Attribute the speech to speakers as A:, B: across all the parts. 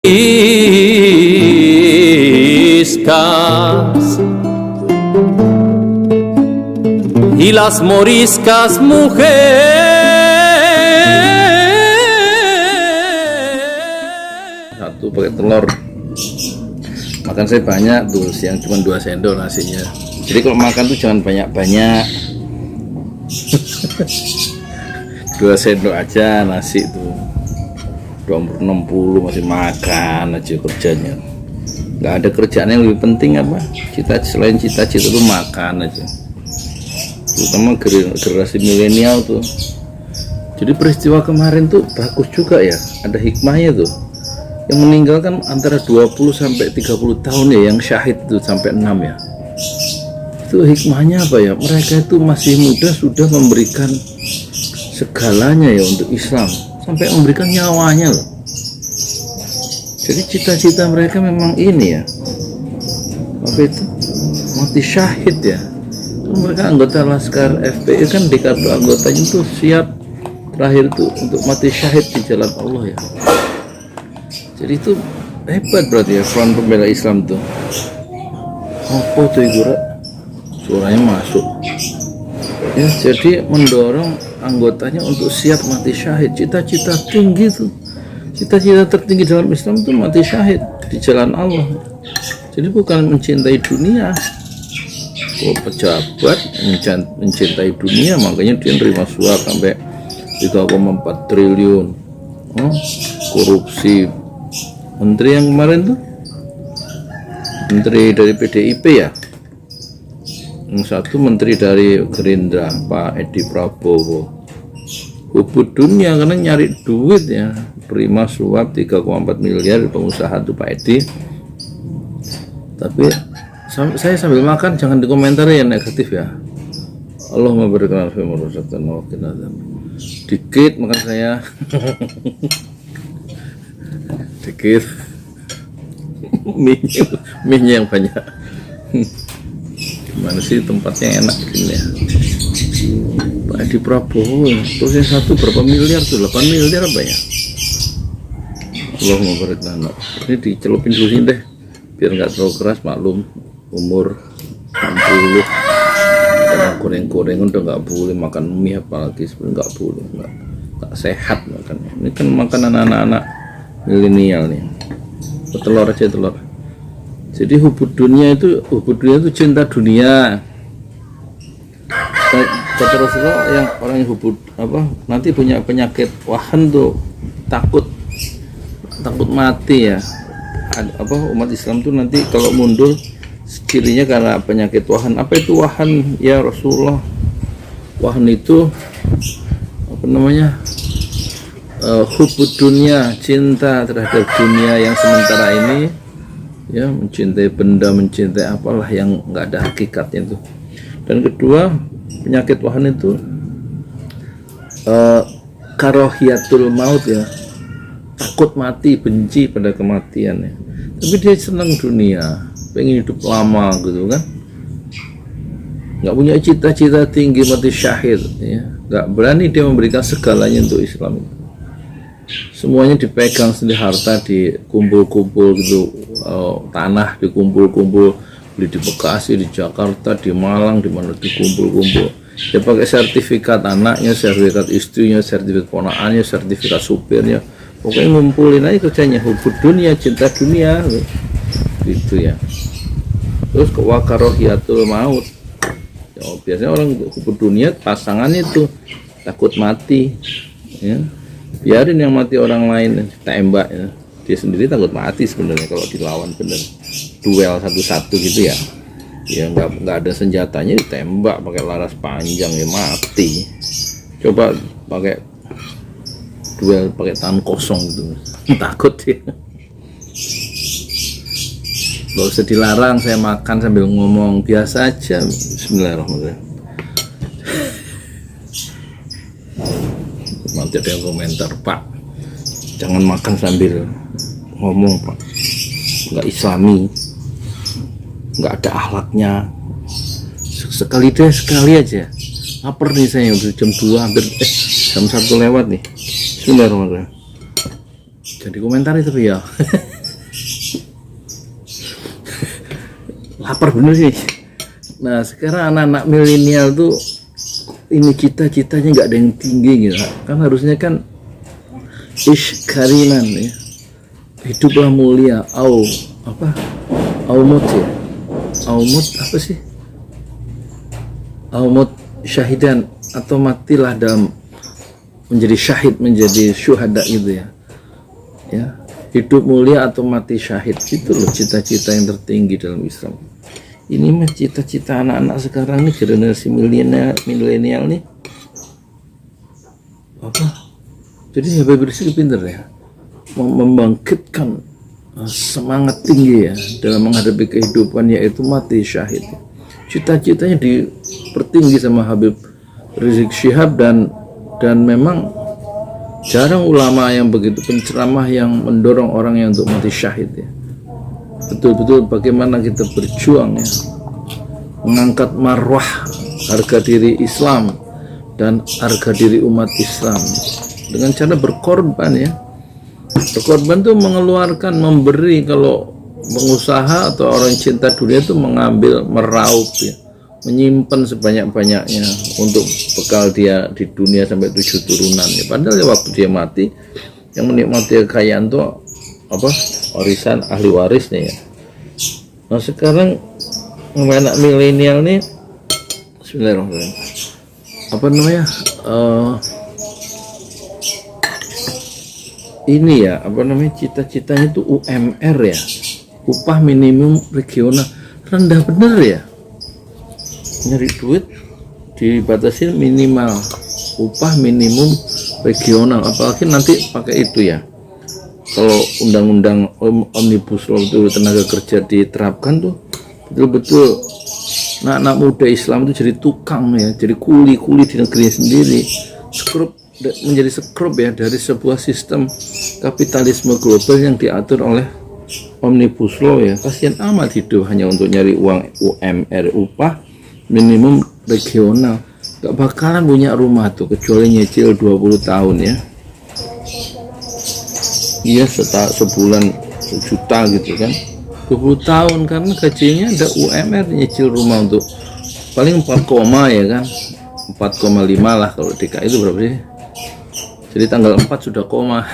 A: moriscas y las moriscas mujer.
B: Satu pakai telur, makan saya banyak tuh, siang cuma 2 sendok nasinya. Jadi kalau makan tuh jangan banyak-banyak. 2 sendok aja nasi tuh. 60 masih makan aja kerjanya. Nggak ada kerjaan yang lebih penting apa? Selain cita-cita tuh makan aja. Terutama generasi milenial tuh. Jadi peristiwa kemarin tuh bagus juga ya, ada hikmahnya tuh. Yang meninggal kan antara 20 sampai 30 tahun ya, yang syahid itu sampai 6 ya. Itu hikmahnya apa ya? Mereka itu masih muda sudah memberikan segalanya ya untuk Islam, sampai memberikan nyawanya loh. Jadi cita-cita mereka memang ini ya, apa itu, mati syahid ya. Mereka anggota Laskar FPI kan di kartu anggotanya itu siap terakhir itu untuk mati syahid di jalan Allah ya. Jadi itu hebat berarti ya, Front Pembela Islam tuh. Apa tuh Ibu? Suaranya masuk ya. Jadi mendorong anggotanya untuk siap mati syahid. Cita-cita tinggi tuh, cita-cita tertinggi dalam Islam itu mati syahid di jalan Allah. Jadi bukan mencintai dunia. Kalau pejabat mencintai dunia, makanya dia nerima suap sampai 3,4 triliun. Korupsi. Menteri yang kemarin tuh, menteri dari PDIP ya, yang satu menteri dari Gerindra, Pak Edi Prabowo. Hubud dunia karena nyari duit ya, terima suap 3,4 miliar pengusaha tuh Pak Edi. Tapi saya sambil makan jangan dikomentari yang negatif ya. Allah memberikan dikit makan saya. Dikit. Mie yang banyak. Gimana sih tempatnya enak gini ya. Pak Edi Prabowo terus yang satu berapa miliar tuh, 8 miliar apa ya. Allah memberikan anak. Ini dicelupin dulu sini deh biar nggak terlalu keras, maklum umur 60 karena goreng-goreng udah nggak boleh, makan mie apalagi sebenarnya nggak boleh, nggak sehat makan. Ini kan makanan anak-anak milenial nih. Telur aja telur. Jadi hubud dunia itu cinta dunia. Kata Rasulullah, yang orang yang hubud nanti punya penyakit wahan tuh, takut mati ya. Umat Islam tuh nanti kalau mundur cirinya karena penyakit wahan. Apa itu wahan ya Rasulullah? Wahan itu hubud dunia, cinta terhadap dunia yang sementara ini ya, mencintai benda, mencintai apalah yang nggak ada hakikatnya itu. Dan kedua, penyakit wahan itu karohiyatul maut ya, takut mati, benci pada kematian ya. Tapi dia senang dunia, pengen hidup lama gitu kan, nggak punya cita-cita tinggi mati syahid ya, nggak berani dia memberikan segalanya untuk Islam. Semuanya dipegang sendiri, harta dikumpul-kumpul gitu, tanah dikumpul-kumpul, beli di Bekasi, di Jakarta, di Malang, di mana dikumpul-kumpul. Dia pakai sertifikat anaknya, sertifikat istrinya, sertifikat ponakannya, sertifikat supirnya. Pokoknya ngumpulin aja kerjanya, hubud dunia, cinta dunia gitu ya. Terus wakarohiyatul maut ya, biasanya orang hubud dunia pasangannya itu takut mati ya. Biarin yang mati orang lain, tembak ya. Dia sendiri takut mati sebenarnya kalau dilawan bener duel satu-satu gitu ya. Ya nggak ada senjatanya, ditembak pakai laras panjang ya mati. Coba pakai duel pakai tangan kosong gitu, takut ya. Gak usah dilarang saya makan sambil ngomong biasa aja. Bismillahirrahmanirrahim. Nanti ada yang komentar, Pak jangan makan sambil ngomong Pak, nggak islami, nggak ada akhlaknya. Sekali aja. Lapar nih saya, udah jam 2 hampir jam 1 lewat nih. Bismillahirrahmanirrahim. Jadi komentar itu ya. Lapar bener sih. Nah sekarang anak-anak milenial tuh ini cita-citanya nggak ada yang tinggi gitu. Kan harusnya kan ish kariman ya, hiduplah mulia, aumut ya, aumut apa sih, aumut syahidan, atau matilah dalam menjadi syahid, menjadi syuhada gitu ya. Ya, hidup mulia atau mati syahid, itu loh cita-cita yang tertinggi dalam Islam. Ini mah cita-cita anak-anak sekarang nih, generasi milenial nih apa? Jadi Habib Rizik pinter ya, membangkitkan semangat tinggi ya dalam menghadapi kehidupan, yaitu mati syahid. Cita-citanya dipertinggi sama Habib Rizik Syihab, dan memang jarang ulama yang begitu penceramah yang mendorong orang yang untuk mati syahid ya. Betul-betul bagaimana kita berjuang ya, mengangkat marwah harga diri Islam dan harga diri umat Islam dengan cara berkorban ya. Berkorban tuh mengeluarkan, memberi. Kalau pengusaha atau orang cinta dunia itu mengambil, meraup ya, menyimpan sebanyak-banyaknya untuk bekal dia di dunia sampai 7 turunan ya. Padahal ya waktu dia mati, yang menikmati kekayaan itu apa? Warisan ahli warisnya ya. Nah sekarang anak milenial nih, bismillahirrahmanirrahim, apa namanya, ini ya, apa namanya, cita-citanya itu UMR ya, upah minimum regional. Rendah bener ya, nyari duit dibatasi minimal upah minimum regional, apalagi nanti pakai itu ya. Kalau undang-undang Omnibus Law itu tenaga kerja diterapkan tuh betul-betul anak-anak muda Islam itu jadi tukang ya, jadi kuli-kuli di negeri sendiri, menjadi skrup ya dari sebuah sistem kapitalisme global yang diatur oleh Omnibus Law ya. Kasihan amat hidup hanya untuk nyari uang UMR, upah minimum regional. Gak bakalan punya rumah tuh kecuali nyicil 20 tahun ya. Iya, sebulan 1 juta gitu kan, 20 tahun, karena gajinya ada UMR, nyicil rumah untuk paling 4, ya kan, 4,5 lah kalau DKI itu berapa sih. Jadi tanggal 4 sudah koma.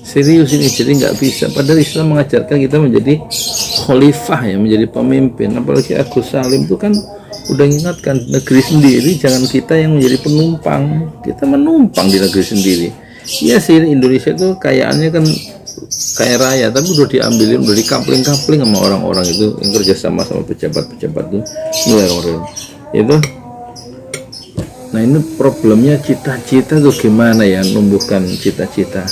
B: Serius ini, jadi nggak bisa. Padahal Islam mengajarkan kita menjadi khalifah ya, menjadi pemimpin. Apalagi Agus Salim itu kan udah ingatkan, negeri sendiri jangan kita yang menjadi penumpang, kita menumpang di negeri sendiri. Iya sih, Indonesia itu kayaannya kan kaya raya, tapi udah diambilin, udah dikapling-kapling sama orang-orang itu yang kerja sama pejabat-pejabat tuh. Itu. Nah ini problemnya cita-cita tuh gimana ya, numbuhkan cita-cita.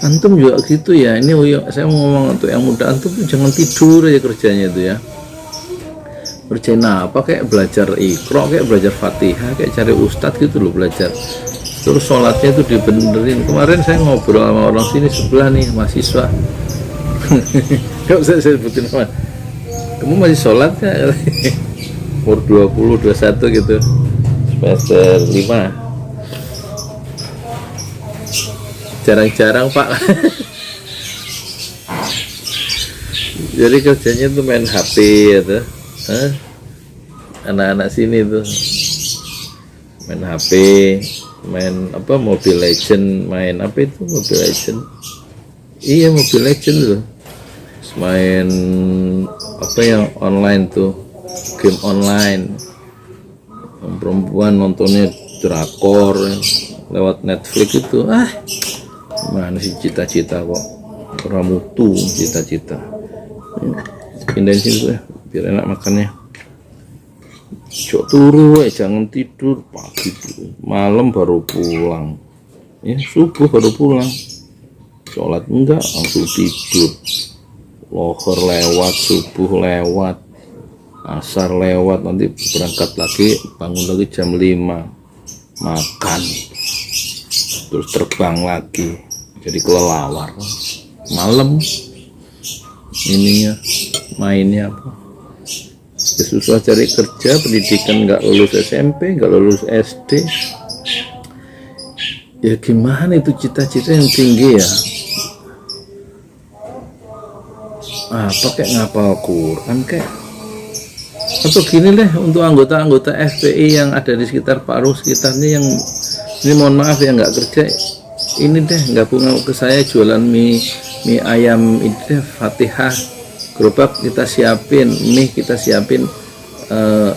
B: Antum juga gitu ya. Ini saya mau ngomong untuk yang muda, antum tuh jangan tidur aja kerjanya itu ya. Kerjain apa, kayak belajar Iqra, kayak belajar Fatihah, kayak cari ustadz gitu loh, belajar. Terus sholatnya itu dibenerin. Kemarin saya ngobrol sama orang sini sebelah nih, mahasiswa. Gak usah saya sebutin nama. Kamu masih sholat ya? Umur 20, 21 gitu, semester 5. Jarang-jarang pak. Jadi kerjanya tuh main HP gitu. Anak-anak sini tuh main HP, main apa, Mobile Legend, main apa itu Mobile Legend, iya Mobile Legend tuh, main apa yang online tuh, game online. Perempuan nontonnya drakor lewat Netflix itu. Mana sih cita-cita kok ramutu cita-cita. Pindahin sini tuh ya, biar enak makannya. Cok turu jangan tidur pagi tuh, malam baru pulang ya, subuh baru pulang, sholat enggak langsung tidur, lohor lewat, subuh lewat, asar lewat, nanti berangkat lagi, bangun lagi jam 5, makan, terus terbang lagi, jadi kelelawar. Malam ininya mainnya apa, susah cari kerja, pendidikan nggak lulus SMP, nggak lulus SD. Ya gimana itu cita-cita yang tinggi ya, apa kayak ngapal Quran kayak, atau gini deh, untuk anggota-anggota FPI yang ada di sekitar Paru sekitarnya yang ini mohon maaf ya nggak kerja, ini deh gabung ke saya jualan mie ayam ini deh, Fatihah gerobak kita siapin, mie kita siapin,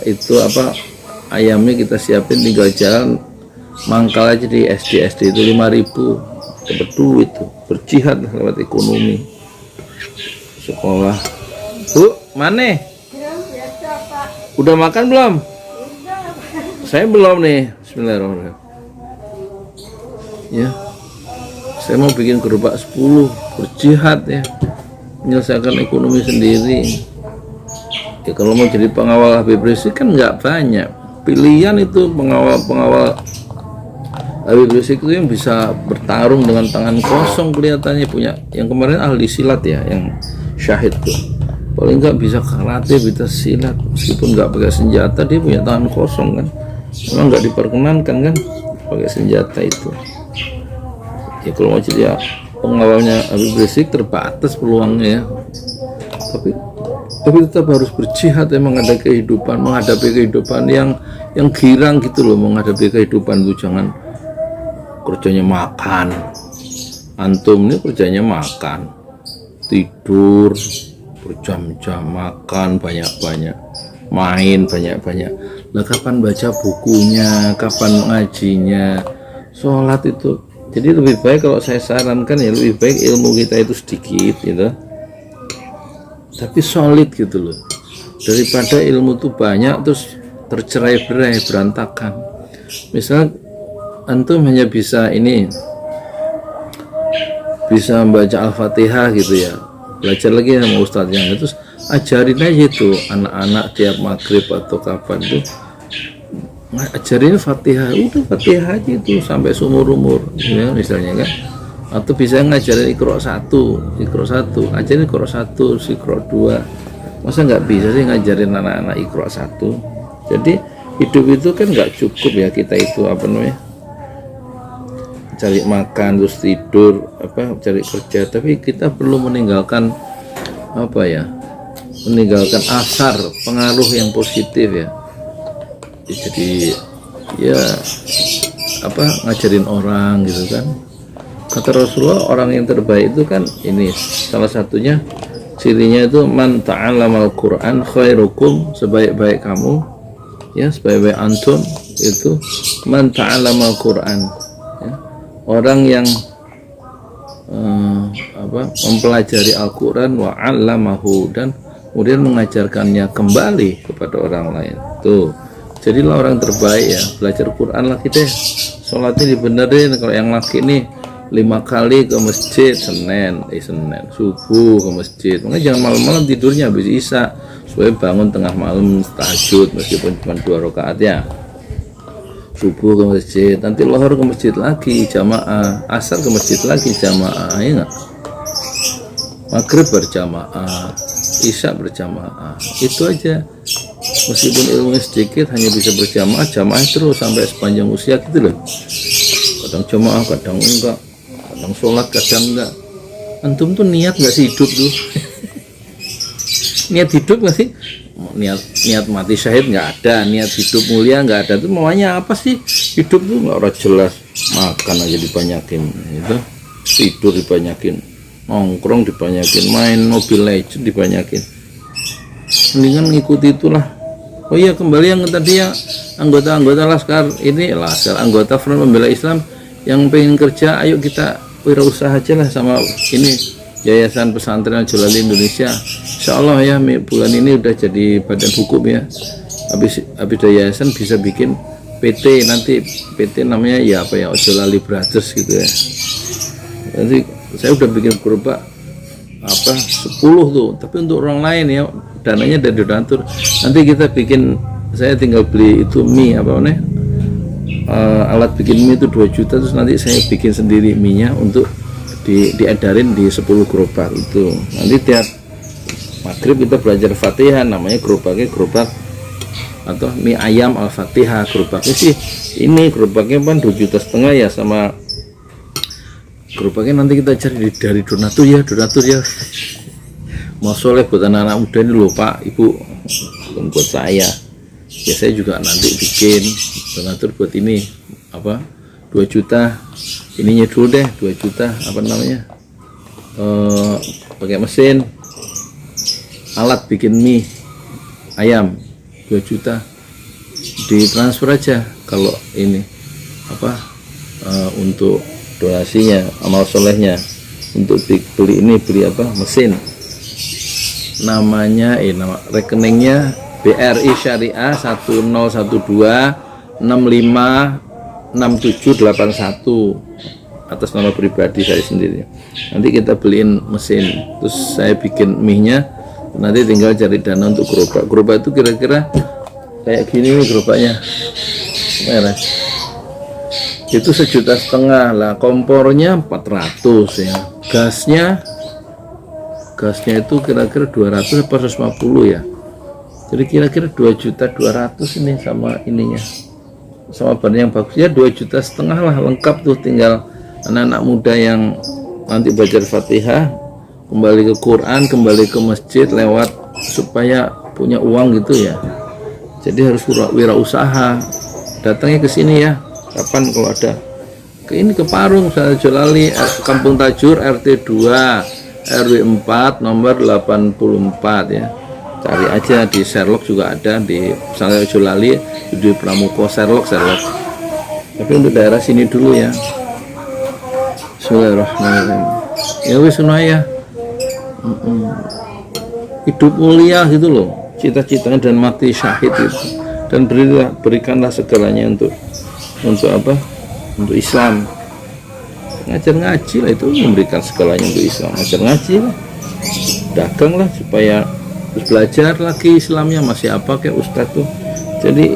B: itu apa, ayamnya kita siapin, tinggal jalan mangkal aja di SD itu 5.000 dapat duit tuh, berjihad lewat ekonomi. Sekolah Bu, mana? Udah makan belum? Saya belum nih. Bismillahirrahmanirrahim. Ya, saya mau bikin gerobak 10, berjihad ya, menyelesaikan ekonomi sendiri. Ya kalau mau jadi pengawal Habib Rizik kan nggak banyak pilihan, itu pengawal Habib Rizik itu yang bisa bertarung dengan tangan kosong kelihatannya, punya yang kemarin ahli silat ya, yang syahid tuh paling nggak bisa karate, bisa silat, meskipun nggak pakai senjata dia punya tangan kosong kan, memang nggak diperkenankan kan pakai senjata itu. Ya kalau mau jadi ya, pengawalnya Habib Rizik terbatas peluangnya ya, tapi tetap harus berjihad ya, menghadapi kehidupan yang girang gitu loh, menghadapi kehidupan itu. Jangan kerjanya makan, antum ini kerjanya makan, tidur berjam-jam, makan banyak-banyak, main banyak-banyak. Lah kapan baca bukunya, kapan ngajinya, sholat itu. Jadi lebih baik, kalau saya sarankan ya, lebih baik ilmu kita itu sedikit gitu, tapi solid gitu loh, daripada ilmu tuh banyak terus tercerai-berai, berantakan. Misal antum hanya bisa ini, bisa membaca Al-Fatihah gitu ya, belajar lagi sama ustadznya, terus ajarin aja itu anak-anak tiap maghrib atau kapan tuh, ajarin Fatihah, udah Fatihah aja itu sampai seumur-umur ya misalnya kan. Atau bisa ngajarin Iqra 1, ajarin Iqra 1, Iqra 2. Masa nggak bisa sih ngajarin anak-anak Iqra 1? Jadi hidup itu kan nggak cukup ya, kita itu apa namanya, cari makan terus tidur, apa, cari kerja, tapi kita perlu meninggalkan apa ya, meninggalkan asar, pengaruh yang positif ya. Jadi ya apa, ngajarin orang gitu kan. Kata Rasulullah, orang yang terbaik itu kan ini, salah satunya cirinya itu man ta'allamal Qur'an khairukum, sebaik-baik kamu ya, sebaik-baik antum itu man ta'allamal Qur'an ya, orang yang mempelajari Al-Quran wa 'allamahu, dan kemudian mengajarkannya kembali kepada orang lain. Tuh, jadilah orang terbaik ya, belajar Quran lah kita, sholatnya dibenerin. Kalau yang laki nih 5 kali ke masjid, Senin subuh ke masjid, makanya jangan malam-malam tidurnya habis isya, supaya bangun tengah malam tahajud meskipun cuma 2 rakaat ya. Subuh ke masjid, nanti lohor ke masjid lagi jamaah, asar ke masjid lagi jamaah, ya enggak? Maghrib berjamaah, isya berjamaah, itu aja. Meskipun ilmunya sedikit, hanya bisa berjamaah, jamaah terus sampai sepanjang usia gitu loh. Kadang jamaah, kadang enggak, kadang sholat, kadang enggak. Antum tuh niat nggak sih hidup tuh? Niat hidup nggak sih? Niat mati syahid nggak ada, niat hidup mulia nggak ada. Tuh maunya apa sih? Hidup tuh nggak orang jelas, makan aja dibanyakin, gitu. Tidur dibanyakin, nongkrong dibanyakin, main Mobile Legends dibanyakin. Mendingan ngikuti itulah. Oh iya, kembali yang tadi ya, anggota-anggota Laskar ini, Laskar anggota Front Pembela Islam yang pengen kerja, ayo kita wirausaha aja lah sama ini Yayasan Pesantren Jalalain Indonesia. Insya Allah ya, bulan ini udah jadi badan hukum ya. Habis dari yayasan bisa bikin PT, nanti PT namanya ya apa ya, Jalalain Brothers gitu ya. Nanti saya udah bikin gerobak apa 10 tuh, tapi untuk orang lain ya, dananya dari donatur. Nanti kita bikin, saya tinggal beli itu mie apa nih, alat bikin mie itu 2 juta, terus nanti saya bikin sendiri mie-nya untuk diedarin di 10 gerobak itu. Nanti tiap maghrib kita belajar Fatihah, namanya gerobaknya gerobak atau mie ayam Al-Fatihah. Gerobaknya sih ini, gerobaknya kan 2,5 juta ya, sama gerobaknya nanti kita cari dari donatur ya, mau soleh buat anak-anak muda ini loh Pak, Ibu, bukan buat saya. Ya saya juga nanti bikin donatur buat ini apa 2 juta, ininya dulu deh 2 juta apa namanya, pakai mesin, alat bikin mie ayam 2 juta, ditransfer aja kalau ini apa untuk donasinya, amal solehnya untuk beli ini, beli apa mesin, namanya nama rekeningnya BRI Syariah 1012656781 atas nama pribadi saya sendiri. Nanti kita beliin mesin, terus saya bikin mie-nya, nanti tinggal cari dana untuk gerobak. Gerobak itu kira-kira kayak gini nih gerobaknya, merah. Itu 1,5 juta lah, kompornya 400 ya, gasnya itu kira-kira 200 atau 150 ya, jadi kira-kira 2.200.000 ini sama ininya, sama ban yang bagus ya 2,5 juta lah, lengkap tuh. Tinggal anak-anak muda yang nanti baca Fatihah, kembali ke Quran, kembali ke masjid lewat, supaya punya uang gitu ya. Jadi harus wirausaha, datangnya ke sini ya. Kapan kalau ada ke ini, ke Parung, saya Jolali, Kampung Tajur, RT 2 RW 4 nomor 84 ya. Cari aja di Sherlock juga ada, di Saya Jolali di Pramuko Sherlock. Tapi untuk daerah sini dulu ya. Bismillahirrahmanirrahim. Ya wis ya. Hidup mulia gitu loh, cita-citanya, dan mati syahid itu. Dan berikanlah segalanya untuk apa? Untuk Islam. Ngajar ngaji lah, itu memberikan segalanya untuk Islam. Ngajar ngaji lah, dagang lah, supaya terus belajar lagi Islamnya masih apa kayak Ustadz tuh. Jadi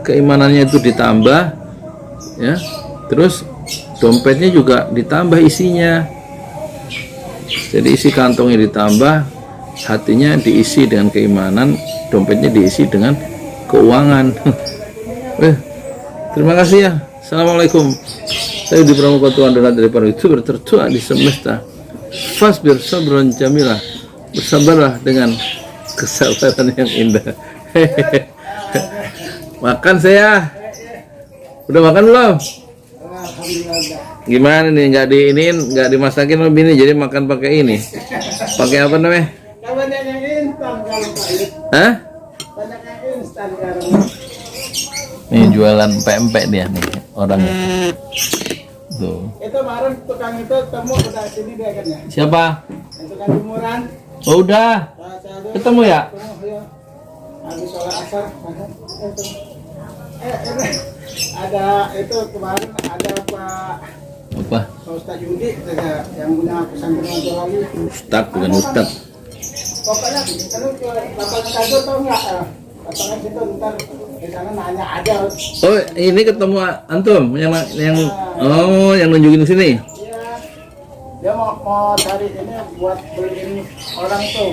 B: keimanannya itu ditambah ya, terus dompetnya juga ditambah isinya. Jadi isi kantongnya ditambah, hatinya diisi dengan keimanan, dompetnya diisi dengan keuangan. Terima kasih ya. Assalamualaikum. Saya di Pramuka, Tuhan doa dari para youtuber tertua di semesta. Fasbir sabron jamilah, bersabarlah dengan kesabaran yang indah. Makan saya. Udah makan belum? Gimana nih, nggak dimasakin lebih nih, jadi makan pakai ini, pakai apa namanya? Hah? Nih jualan pempek dia nih orangnya. Tuh. Itu kemarin tukang itu temu udah sini dia kan ya? Siapa? Yang tukang jemuran. Oh udah. Ketemu ya? Habis sholat asar. Ada itu kemarin ada Pak Ustadz Yudi yang punya pesantren lagi. Ustadz bukan Ustadz. Pokoknya kalau Bapak Kadur tahu nggak? Bapak itu ntar di sana nanya aja. Oh ini ketemu antum yang yang nunjukin sini. Iya. Dia mau cari ini buat beliin orang tuh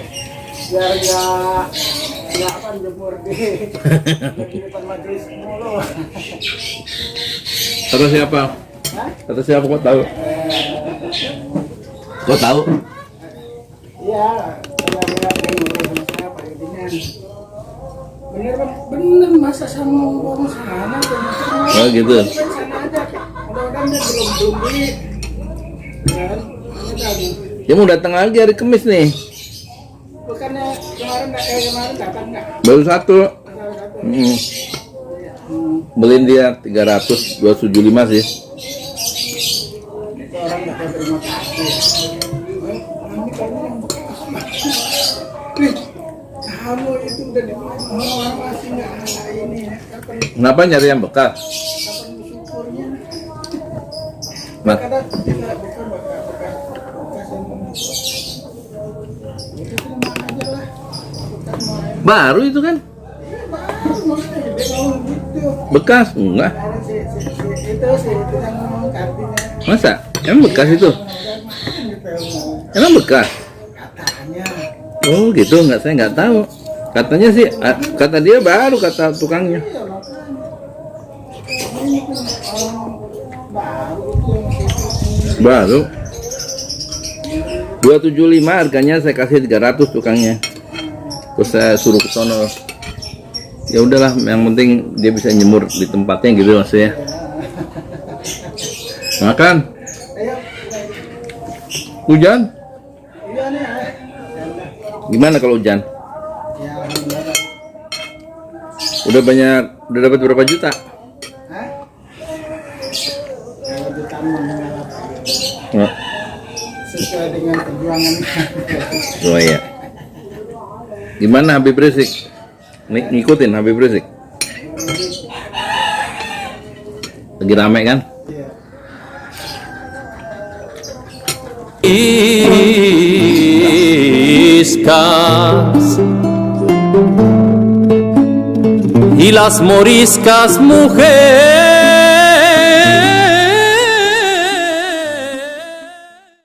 B: biar nggak apa jemur di depan majelis mulu. Kata siapa? Hah? Kata siapa kok tahu? Kok tahu? Iya, saya lihat sama saya Pak Yudinya. Bener masa sama orang sana tuh. Oh gitu. Sana aja. Mudah-mudahan dia belum beli. Ya mau datang lagi hari Kamis nih. Bukannya kemarin datang nggak? Baru satu. Beliin dia 300, 275 sih. Orang nggak terima kasih. Kamu itu udah orang masih nggak ada ini. Kenapa nyari yang bekas? Kapan bersyukurnya? Kadang tidak bukan bekas yang baru itu kan? Bekas enggak? Masa? Emang bekas itu? Emang bekas? Oh gitu, saya nggak tahu. Katanya sih, kata dia baru, kata tukangnya. Baru. 275 harganya, saya kasih 300 tukangnya. Terus saya suruh ke sono. Ya udahlah, yang penting dia bisa nyemur di tempatnya gitu maksudnya. Makan. Hujan? Gimana kalau hujan? Udah banyak, udah dapat berapa juta? Oh.
C: Sesuai dengan perjuangan.
B: Oh iya. Gimana Habib Rizik? Ngikutin Habib Rizik? Lagi rame kan?
A: Moriscas y las moriscas mujeres